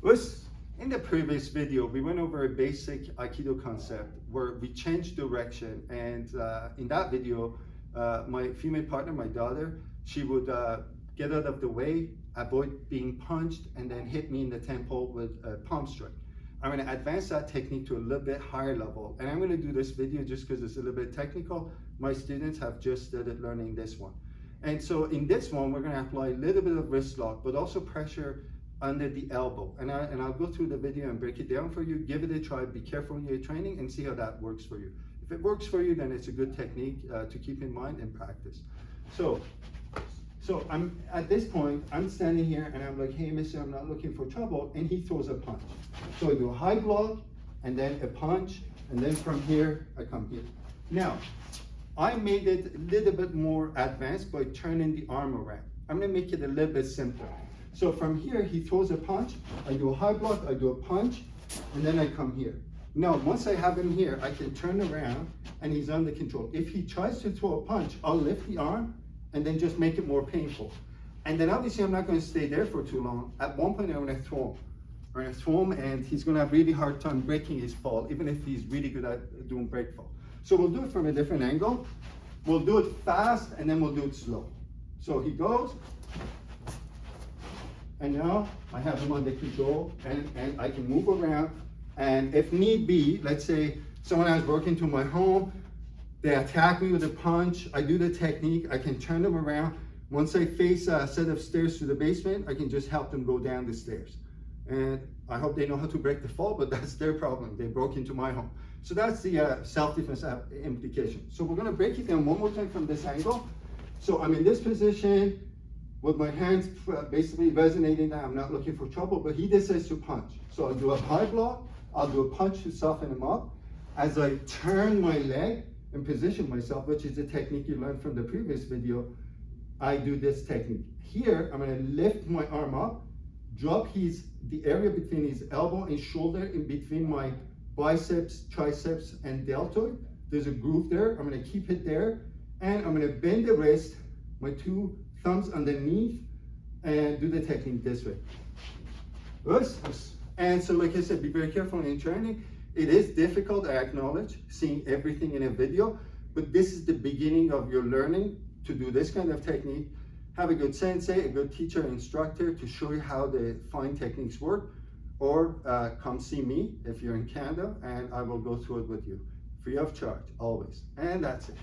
Was in the previous video, we went over a basic Aikido concept where we changed direction. And in that video, my female partner, my daughter, she would get out of the way, avoid being punched, and then hit me in the temple with a palm strike. I'm going to advance that technique to a little bit higher level. And I'm going to do this video just because it's a little bit technical. My students have just started learning this one. And so in this one, we're going to apply a little bit of wrist lock, but also pressure under the elbow. And I'll go through the video and break it down for you. Give it a try. Be careful when you're training and see how that works for you. If it works for you, then it's a good technique to keep in mind and practice. So I'm at this point, I'm standing here and I'm like, hey, mister, I'm not looking for trouble. And he throws a punch. So I do a high block and then a punch. And then from here, I come here. Now, I made it a little bit more advanced by turning the arm around. I'm going to make it a little bit simpler. So from here, he throws a punch. I do a high block, I do a punch, and then I come here. Now, once I have him here, I can turn around and he's under control. If he tries to throw a punch, I'll lift the arm and then just make it more painful. And then obviously I'm not going to stay there for too long. At one point I'm going to throw him. I'm going to throw him and he's going to have really hard time breaking his fall, even if he's really good at doing break fall. So we'll do it from a different angle. We'll do it fast and then we'll do it slow. So he goes, and now I have him under control and I can move around. And if need be, let's say someone has broken into my home, they attack me with a punch, I do the technique, I can turn them around. Once I face a set of stairs to the basement, I can just help them go down the stairs. And I hope they know how to break the fall, but that's their problem. They broke into my home. So that's the self-defense implication. So we're gonna break it down one more time from this angle. So I'm in this position with my hands basically resonating that I'm not looking for trouble, but he decides to punch. So I'll do a high block, I'll do a punch to soften him up. As I turn my leg and position myself, which is the technique you learned from the previous video, I do this technique. Here, I'm gonna lift my arm up, drop the area between his elbow and shoulder in between my biceps, triceps, and deltoid. There's a groove there. I'm gonna keep it there. And I'm gonna bend the wrist, my two thumbs underneath, and do the technique this way. And so like I said, be very careful in training. It is difficult, I acknowledge, seeing everything in a video, but this is the beginning of your learning to do this kind of technique. Have a good sensei, a good teacher, instructor to show you how the fine techniques work, or come see me if you're in Canada and I will go through it with you. Free of charge, always. And that's it.